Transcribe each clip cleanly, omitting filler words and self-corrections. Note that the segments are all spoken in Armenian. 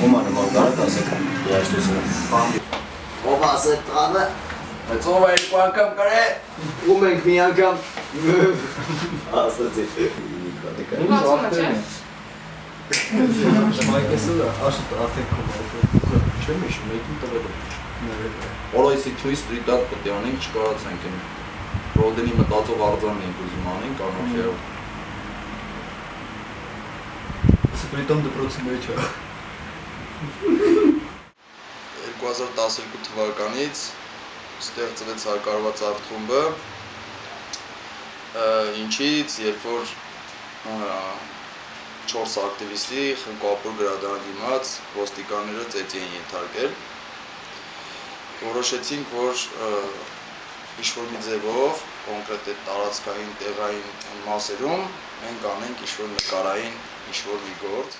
Omane malgarat asek երաշտությունը։ Ով ասել տղանը։ Բայց ով է երկու անգամ կարե։ Ում ենք մի անգամ։ Ասացի։ Իմացում է, չէ՞։ Շմայկեսը աշտ արդեն կոմը չեմ իշում, եկին տվել եմ։ Օրայսի թույ ստրիտ արտ պետք է անենք, չկարացանք են։ Ռոդենի մտածող արձանն ենք ուզում անենք, անոքերով։ Սպրիտոն դպրոցի մեջ է։ 2012 թվականից ստեղծվեց հարկարված արտխումբը, ինչից երբ որ 4 ակտիվիստի խնկապուր գրադարան դիմաց ոստիկանները ծեծի են ենթարկել, որոշեցինք, որ ինչ-որ մի ձևով, կոնկրետ այդ տարածքային տեղային մասերում մենք անենք ինչ-որ նկարային ինչ-որ մի գործ։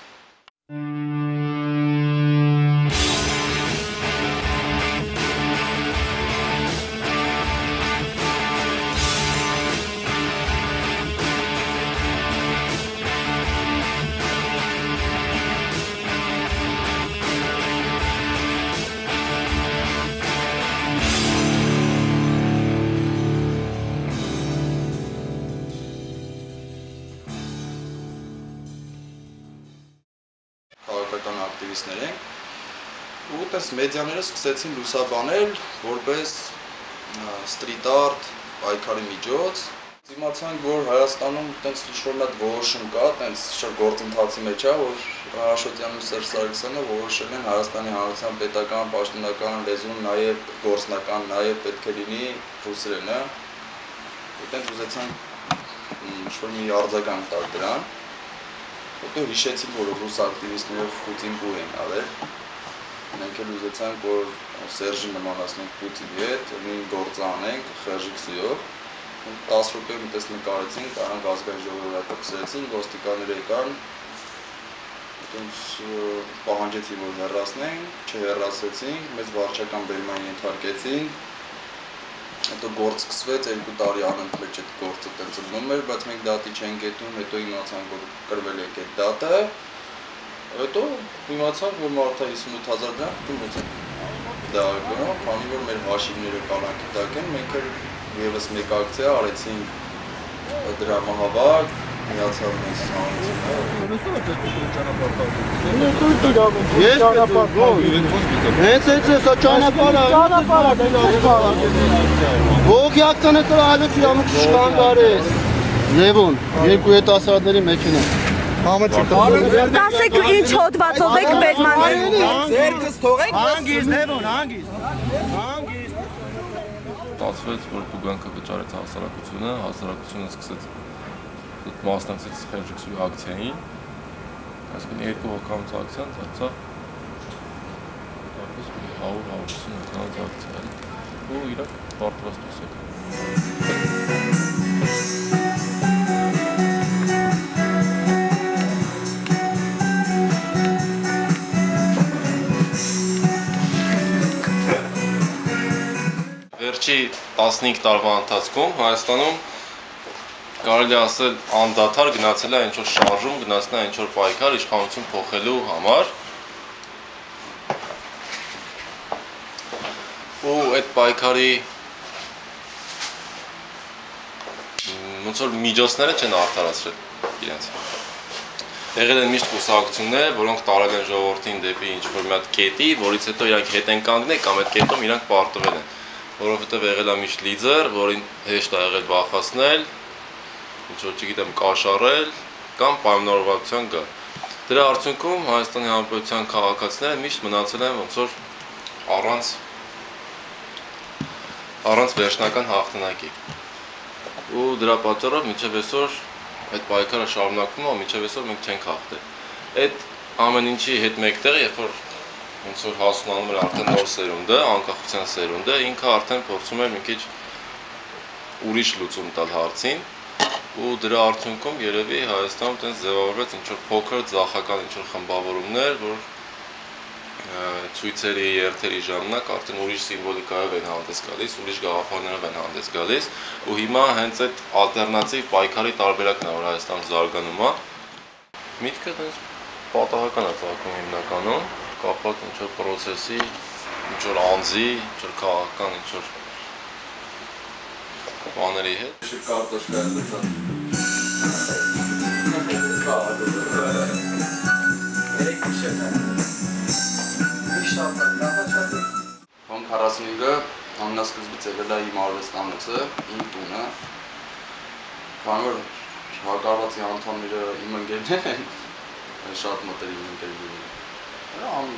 Քաղաքական ակտիվիստներ են, ու տես մեդիաները սկսեցին լուսաբանել որպես ստրիտ արտ, պայքարի միջոց։ Իմացանք, որ Հայաստանում տենց ինչ-որ մի հատ որոշում կա, տենց շուտ գործընթացի մեջ է, որ Աշոտյանն ու Սերժ Սարգսյանը որոշել են Հայաստանի Հանրության պետական, պաշտոնական լեզուն, նաև գործնական, նաև պետք է լինի ռուսերենը։ Ու տենց ուզեցանք ինչ-որ մի արձագանք տալ դրան։ Հետո հիշեցին, որ ռուս ակտիվիստները Պուտին են արել։ Մենք էլ ուզեցանք, որ Սերժին նմանացնենք Պուտինի հետ, նույն գործը անենք խեղճիքսիով։ 10 րոպե մի տես նկարեցինք, նրանք ազգային ժողովի հետ կպսրեցին, ոստիկանները եկան, պահանջեցին, որ հեռացնենք, չհեռացրեցինք, մեզ վարչական բերման ենթարկեցին, հետո գործ սկսվեց, 2 տարի անընդմեջ այդ գործը տենց ըլնում էր, բայց մենք դատի չենք գետում, հետո իմացանք, որ կրվել եք այդ դատը, հետո իմացանք, որ մարդը 58,000 դրամ տունուց են դահարկում, քանի որ մեր հաշիվները կալանքի տակ են, մենք էլ եւս մեկ ակցիա արեցինք դրամահավաք, միացավ մեզ Կասեք ինչ հոդվածով եք բերման։ Ձերքս թողեք։ Ստացվեց, որ տուգանքը վճարեց հասարակությունը, հասարակությունը սկսեց մասնակցեց խեղճիքսուի ակցիային, այսինքն 2 հոգանոց ակցիան ծացավ դեպս 100-150 հոգանոց ակցիա ու իրակ պարտված դուրս եկան։ Վերջի 15 տարվա ընթացքում Հայաստանում կարելի ասել անդադար գնացել է ինչ-որ շարժում, գնացել է ինչ-որ պայքար իշխանություն փոխելու համար ու այդ պայքարի ոնց որ միջոցները չեն արդարացրել իրենց։ Եղել են միշտ կուսակցություններ, որոնք տարել են ժողովրդին դեպի ինչ-որ մի հատ կետի, որից հետո իրանք հետ են կանգնել կամ այդ կետում իրանք պարտվել են, որովհետև եղել է միշտ լիդեր, որին հեշտ է եղել վախեցնել, ինչ-որ չգիտեմ կաշառել կամ պայմանավորվածության գա։ Դրա արդյունքում Հայաստանի Հանրապետության քաղաքացիները միշտ մնացել են ոնց որ առանց վերջնական հաղթանակի։ Ու դրա պատճառով մինչև այսօր այդ պայքարը շարունակվում է, մինչև այսօր մենք չենք հաղթել։ Այդ ամեն ինչի հետ մեկտեղ, երբ որ ոնց որ հասունանում էր արդեն նոր սերունդը, անկախության սերունդը, ինքը արդեն փորձում էր մի քիչ ուրիշ լուծում տալ հարցին, ու դրա արդյունքում երևի Հայաստանում տենց ձևավորվեց ինչ-որ փոքր ձախական ինչ-որ խմբավորումներ, որ ցույցերի երթերի ժամանակ արդեն ուրիշ սիմվոլիկայով են հանդես գալիս, ուրիշ գաղափարներով են հանդես գալիս ու հիմա հենց այդ ալտերնատիվ պայքարի տարբերակն է, որ Հայաստանում զարգանում է։ Միտքը հենց պատահական է ծագում հիմնականում, կապված ինչ-որ պրոցեսի, ինչ-որ անձի, ինչ-որ քաղաքական ինչ-որ բաների հետ։ Կարտոշկա է լծած։ Հոն 45-ը ամենասկզբից եղել է իմ արվեստանոցը, իմ տունը, քանի որ հակարվածի անդամները իմ ընկերներ են, շատ մտերիմ ընկերներ են,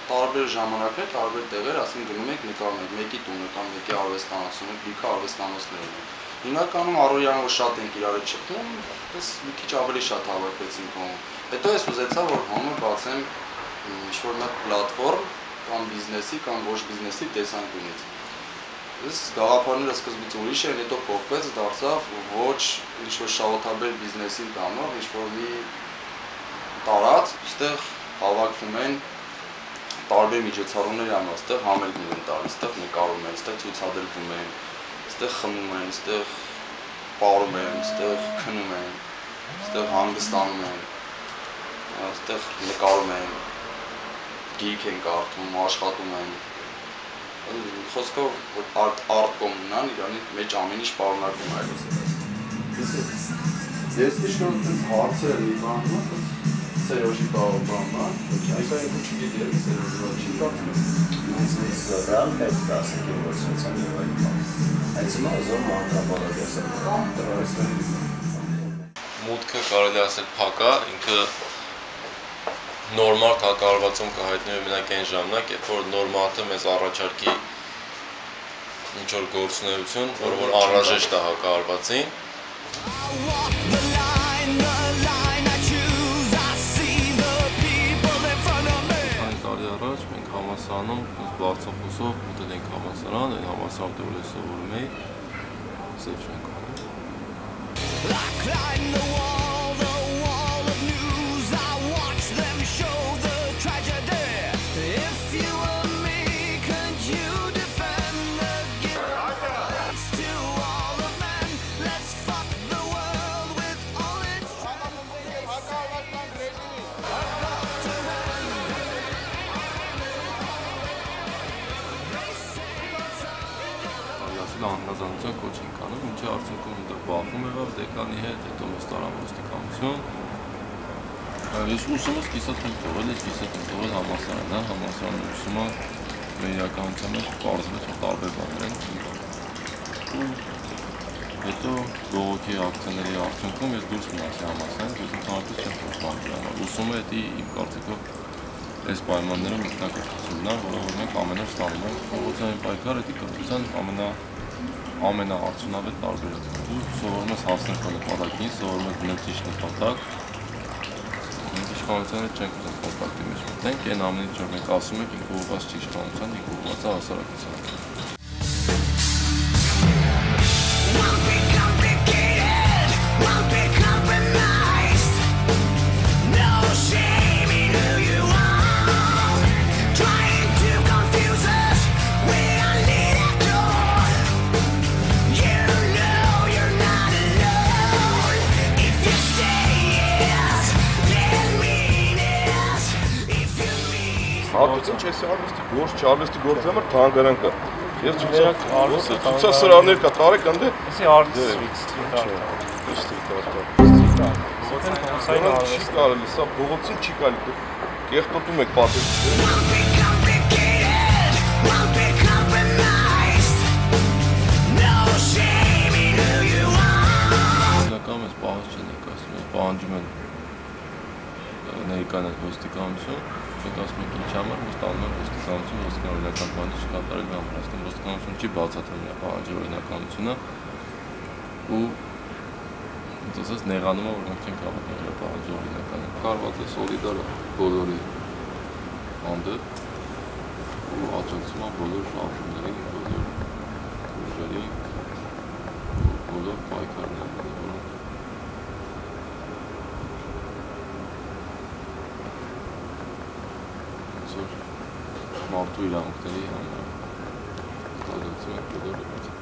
տարբեր ժամանակներ, տարբեր տեղեր, ասին գնում եք նկարում եք մեկի տունը կամ մեկի արվեստանոցում եք, լիքը արվեստանոցներ են։ Հիմնականում առօրյայով շատ ենք իրար չփնում, ես մի քիչ ավելի շատ հավաքվեցինք հոն։ Հետո ես ուզեցա, որ հոմը բացեմ ինչ-որ մեկ պլատֆորմ կամ բիզնեսի կամ ոչ բիզնեսի տեսանկյունից։ Ես գաղափարները սկզբից ուրիշ են, հետո փոխվեց, դարձավ ոչ ինչ-որ շահութաբեր բիզնեսին տանող, ինչ-որ մի տարած, այստեղ հավաքվում են տարբեր միջոցառումների համար, այստեղ համերգներ են տալիս, այստեղ նկարում են, այստեղ ցուցադրվում են, այստեղ խմում են, այստեղ պարում են, այստեղ քնում են, այստեղ հանգստանում են, այստեղ նկարում են, գիրք են կարդում, աշխատում են, խոսքով արտ կոմունան իրանի մեջ ամեն ինչ պարունակում է այլոց։ Ես միշտ հարցեր եմ իմանում, Սերոժի բանա, այս այնքան չգիտի եմ Սերոժի չի կարծում։ Ես ռալ հետ 10 գործունեության եւ այլն։ Այս հիմա զոր մանրապարակեսը տրոստի։ Մուտքը կարելի ասել փակ է, ինքը նորմալ հակարվածում կհայտնվի մենակ այն ժամանակ, երբ որ նոր մարդը մեզ առաջարկի ինչ-որ գործունեություն, որ անհրաժեշտ է հակարվածին։ Այն տարի առաջ մենք համալսարանում բարձրախոսով մտել ենք համալսարան, այն համալսարանում դեռ ես սովորում էի, Սևչենկո։ Անհնազանդության կոչ ենք անում, ինչի արդյունքում դա բախում եղավ դեկանի հետ, հետո մեզ տարան ոստիկանություն։ Ես ուսումս կիսատ ենք թողել, ես կիսատ ենք թողել համալսարանը, համալսարանը ուսումը մեր իրականության մեջ պարզվեց, որ տարբեր բաներ են ու հետո բողոքի ակցիաների արդյունքում ես դուրս մնացի համալսարանից, ես ընդհանրապես չեմ փոխանցվել։ Ուսումը դա իմ կարծիքով այս պայմաններում ինքնակրթությունն է, որը որ մենք ամեն օր ստանում ենք։ Փողոցային պայքարը դա կրթության ամենաարդյունավետ տարբերակն է։ Դու սովորում ես հասնել քո նպատակին, սովորում ես դնել ճիշտ նպատակ։ Մենք իշխանության հետ չենք ուզում կոնտակտի մեջ մտնենք, այն ամեն ինչ որ մենք ասում ենք, ինքը ուղղված չի իշխանության, ինքը ուղղված է հասարակությանը։ Հատուցին չես արվեստի գործ, չարվեստի գործ համար թանգարան կա։ Ես ցուցասրահներ կա, տարեք ընդ է։ Իսի արտստրիտ չի կարելի, սա փողոցին չի կարելի, կեղտոտում եք պատերին։ Իրական ես պահած չեն եկասում, ես պահանջում են ներկան այդ ոստիկանություն, մենք ասում ենք ինչ համար, մենք տանում ենք ոստիկանություն, ոստիկանական բանը չկատարել համար, ասում ոստիկանություն չի բացատրում իր պահանջի օրինականությունը ու ասես նեղանում է, որ մենք չենք հավատում իր պահանջի օրինականը։ Կարված է սոլիդարը բոլորի հանդեպ ու աջակցում է բոլոր շարժումներին, բոլոր ուժերին, բոլոր պայքարներին, որոնք մարդու իրավունքների համար։ Կազմակերպություն է բոլորը։